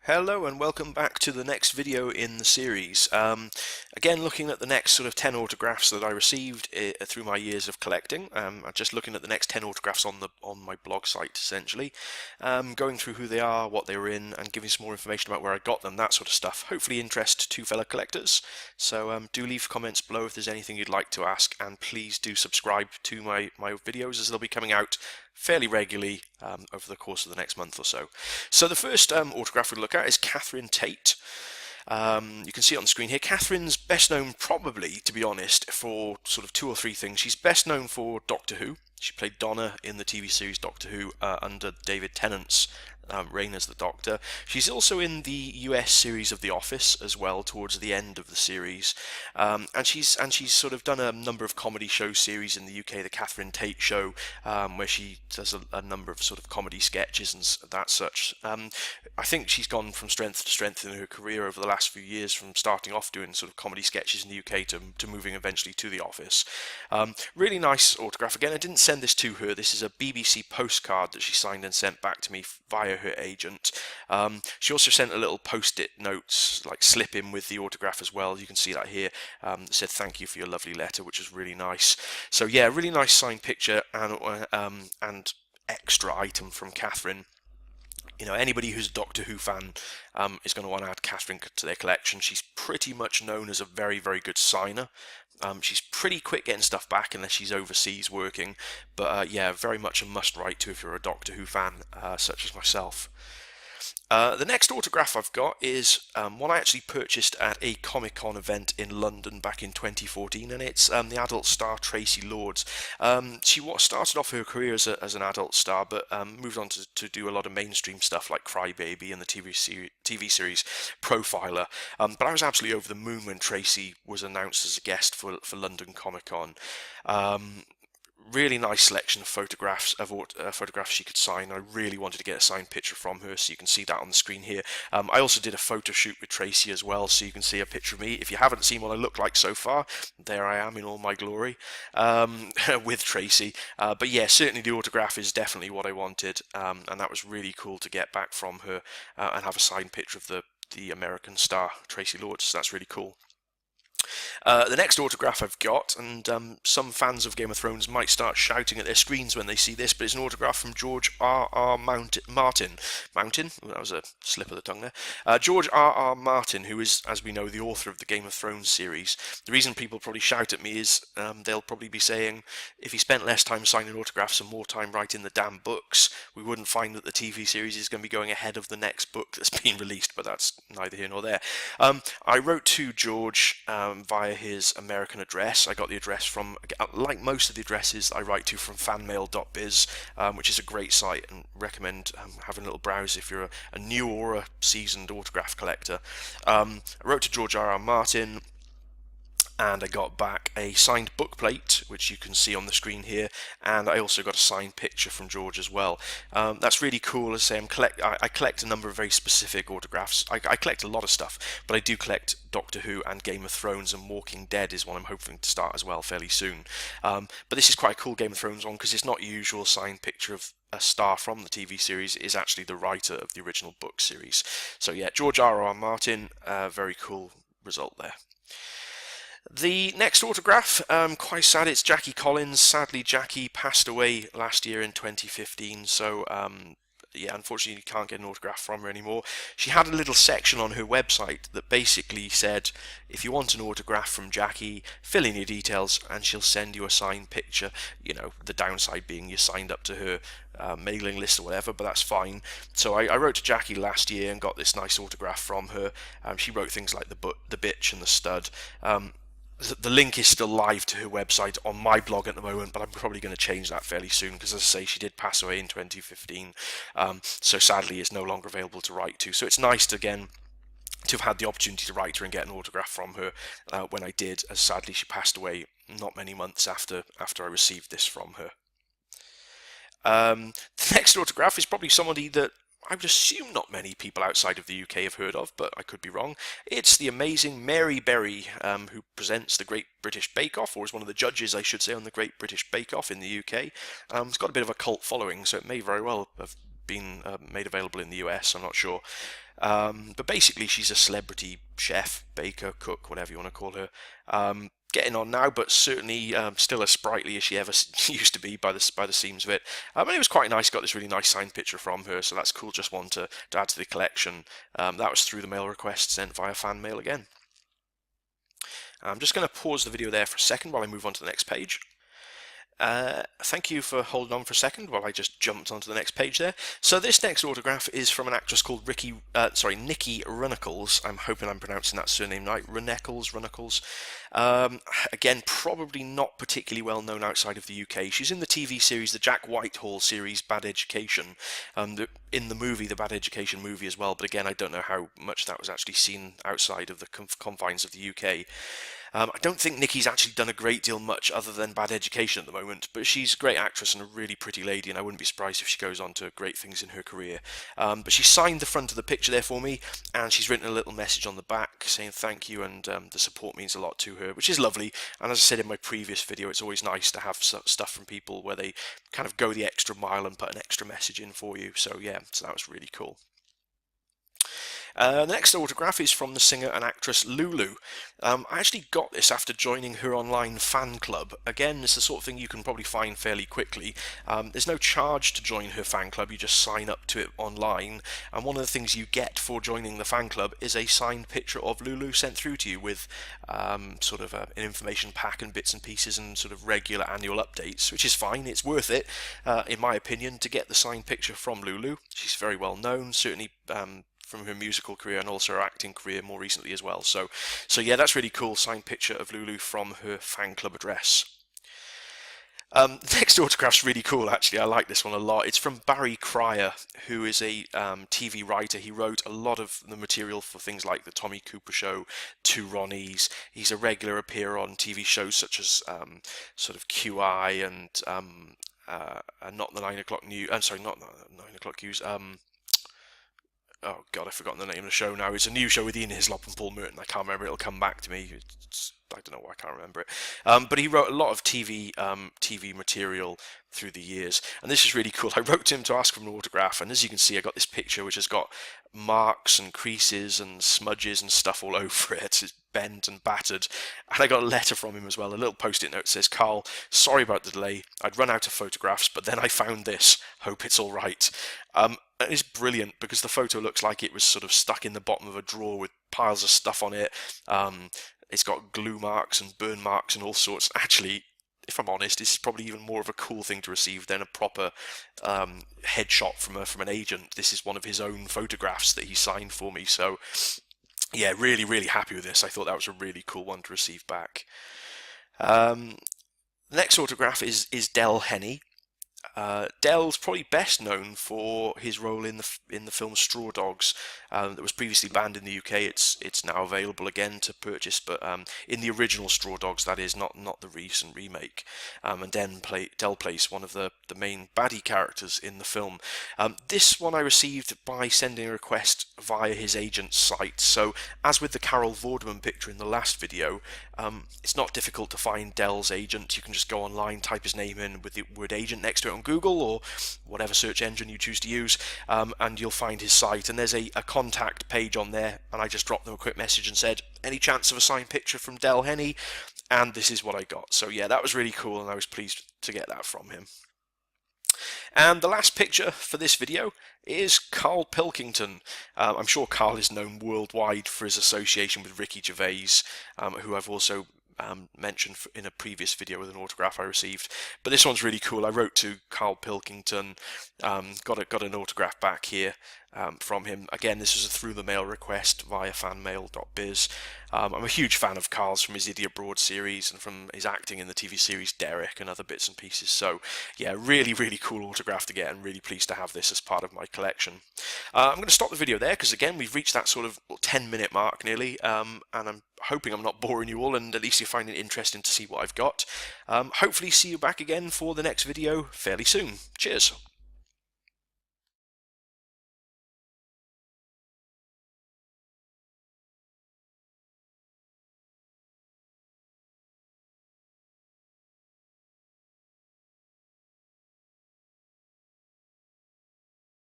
Hello and welcome back to the next video in the series. Again, looking at the next sort of 10 autographs that I received through my years of collecting. I'm just looking at the next 10 autographs on my blog site, essentially. Going through who they are, what they were in, and giving some more information about where I got them, that sort of stuff. Hopefully interest two fellow collectors. So do leave comments below if there's anything you'd like to ask, and please do subscribe to my videos as they'll be coming out fairly regularly over the course of the next month or so. So the first autograph we'll look at is Catherine Tate. You can see it on the screen here. Catherine's best known, probably, to be honest, for sort of two or three things. She's best known for Doctor Who. She played Donna in the TV series Doctor Who under David Tennant's reign as the Doctor. She's also in the US series of The Office as well, towards the end of the series, and she's sort of done a number of comedy show series in the UK, the Catherine Tate Show, where she does a number of sort of comedy sketches and that such. I think she's gone from strength to strength in her career over the last few years, from starting off doing sort of comedy sketches in the UK to moving eventually to The Office. Really nice autograph. Again, I didn't send this to her. This is a BBC postcard that she signed and sent back to me via her agent. She also sent a little post-it notes, like slip in with the autograph as well. You can see that here. It said thank you for your lovely letter, which is really nice. So yeah, really nice signed picture and extra item from Catherine. You know, anybody who's a Doctor Who fan is going to want to add Catherine to their collection. She's pretty much known as a very, very good signer. She's pretty quick getting stuff back unless she's overseas working. But yeah, very much a must-write to if you're a Doctor Who fan, such as myself. The next autograph I've got is one I actually purchased at a Comic-Con event in London back in 2014, and it's the adult star Tracy Lords. She started off her career as an adult star, but moved on to do a lot of mainstream stuff like Crybaby and the TV series Profiler. But I was absolutely over the moon when Tracy was announced as a guest for London Comic-Con. Really nice selection of photographs she could sign. I really wanted to get a signed picture from her, so you can see that on the screen here. I also did a photo shoot with Tracy as well, so you can see a picture of me. If you haven't seen what I look like so far, there I am in all my glory with Tracy. But yeah, certainly the autograph is definitely what I wanted, and that was really cool to get back from her and have a signed picture of the American star Tracy Lords. So that's really cool. The next autograph I've got, and some fans of Game of Thrones might start shouting at their screens when they see this, but it's an autograph from George R.R. Martin. Mountain? Ooh, that was a slip of the tongue there. George R.R. Martin, who is, as we know, the author of the Game of Thrones series. The reason people probably shout at me is they'll probably be saying, if he spent less time signing autographs and more time writing the damn books, we wouldn't find that the TV series is going to be going ahead of the next book that's being released, but that's neither here nor there. I wrote to George via his American address. I got the address from, like most of the addresses I write to, from fanmail.biz, which is a great site, and recommend having a little browse if you're a new or a seasoned autograph collector. I wrote to George R.R. Martin, and I got back a signed bookplate, which you can see on the screen here, and I also got a signed picture from George as well. That's really cool. As I say, I collect a number of very specific autographs. I collect a lot of stuff, but I do collect Doctor Who and Game of Thrones, and Walking Dead is one I'm hoping to start as well fairly soon. But this is quite a cool Game of Thrones one, because it's not your usual signed picture of a star from the TV series. It is actually the writer of the original book series. So yeah, George R.R. Martin, very cool result there. The next autograph, quite sad, it's Jackie Collins. Sadly, Jackie passed away last year in 2015, so yeah, unfortunately you can't get an autograph from her anymore. She had a little section on her website that basically said, if you want an autograph from Jackie, fill in your details and she'll send you a signed picture. You know, the downside being you signed up to her mailing list or whatever, but that's fine. So I wrote to Jackie last year and got this nice autograph from her. She wrote things like the bitch and the stud. The link is still live to her website on my blog at the moment, but I'm probably going to change that fairly soon, because as I say, she did pass away in 2015, so sadly it's no longer available to write to. So it's nice to, again, to have had the opportunity to write to her and get an autograph from her when I did, as sadly she passed away not many months after I received this from her. The next autograph is probably somebody that I would assume not many people outside of the UK have heard of, but I could be wrong. It's the amazing Mary Berry, who presents the Great British Bake Off, or is one of the judges, I should say, on the Great British Bake Off in the UK. It's got a bit of a cult following, so it may very well have been made available in the US, I'm not sure. But basically, she's a celebrity chef, baker, cook, whatever you want to call her. Getting on now, but certainly still as sprightly as she ever used to be by the seams of it. And it was quite nice. Got this really nice signed picture from her, so that's cool. Just one to add to the collection. That was through the mail request sent via fan mail again. I'm just going to pause the video there for a second while I move on to the next page. Thank you for holding on for a second while I just jumped onto the next page there. So this next autograph is from an actress called Nikki Runnacles. I'm hoping I'm pronouncing that surname right. Runnacles. Again, probably not particularly well known outside of the UK. She's in the TV series, the Jack Whitehall series, Bad Education. In the movie, the Bad Education movie as well. But again, I don't know how much that was actually seen outside of the confines of the UK. I don't think Nikki's actually done a great deal much other than Bad Education at the moment, but she's a great actress and a really pretty lady, and I wouldn't be surprised if she goes on to great things in her career. But she signed the front of the picture there for me, and she's written a little message on the back saying thank you, and the support means a lot to her, which is lovely. And as I said in my previous video, it's always nice to have stuff from people where they kind of go the extra mile and put an extra message in for you. So yeah, so that was really cool. The next autograph is from the singer and actress Lulu. I actually got this after joining her online fan club. Again, it's the sort of thing you can probably find fairly quickly. There's no charge to join her fan club, you just sign up to it online, and one of the things you get for joining the fan club is a signed picture of Lulu sent through to you with sort of an information pack and bits and pieces and sort of regular annual updates, which is fine. It's worth it, in my opinion, to get the signed picture from Lulu. She's very well known, certainly from her musical career and also her acting career more recently as well. So yeah, that's really cool. Signed picture of Lulu from her fan club address. The next autograph's really cool, actually. I like this one a lot. It's from Barry Cryer, who is a TV writer. He wrote a lot of the material for things like The Tommy Cooper Show, Two Ronnies. He's a regular appearer on TV shows such as sort of QI and not the 9 o'clock news. I'm sorry, not 9 o'clock news. Oh God, I've forgotten the name of the show now. It's a new show with Ian Hislop and Paul Merton. I can't remember. It'll come back to me. I don't know why I can't remember it. But he wrote a lot of TV material through the years, and this is really cool. I wrote to him to ask for an autograph, and as you can see, I got this picture which has got marks and creases and smudges and stuff all over it. It's bent and battered, and I got a letter from him as well. A little post-it note says, "Carl, sorry about the delay. I'd run out of photographs, but then I found this. Hope it's all right." It's brilliant because the photo looks like it was sort of stuck in the bottom of a drawer with piles of stuff on it. It's got glue marks and burn marks and all sorts. Actually, if I'm honest, this is probably even more of a cool thing to receive than a proper headshot from an agent. This is one of his own photographs that he signed for me. So yeah, really, really happy with this. I thought that was a really cool one to receive back. The next autograph is Del Henney. Del's probably best known for his role in the film Straw Dogs, that was previously banned in the UK. It's now available again to purchase, but in the original Straw Dogs, that is, not the recent remake. And Del plays one of the main baddie characters in the film. This one I received by sending a request via his agent's site. So as with the Carol Vorderman picture in the last video, it's not difficult to find Del's agent. You can just go online, type his name in with the word agent next to it on Google or whatever search engine you choose to use, and you'll find his site, and there's a contact page on there, and I just dropped them a quick message and said, any chance of a signed picture from Del Henney? And this is what I got. So yeah, that was really cool, and I was pleased to get that from him. And the last picture for this video is Carl Pilkington. I'm sure Carl is known worldwide for his association with Ricky Gervais, who I've also mentioned in a previous video with an autograph I received. But this one's really cool. I wrote to Carl Pilkington, got an autograph back here from him. Again, this was a through the mail request via fanmail.biz. I'm a huge fan of Carl's from his Idiot Broad series and from his acting in the TV series Derek and other bits and pieces. So yeah, really, really cool autograph to get, and really pleased to have this as part of my collection. I'm going to stop the video there because again, we've reached that sort of 10-minute mark nearly, and I'm hoping I'm not boring you all, and at least you're finding it interesting to see what I've got. Hopefully see you back again for the next video fairly soon. Cheers.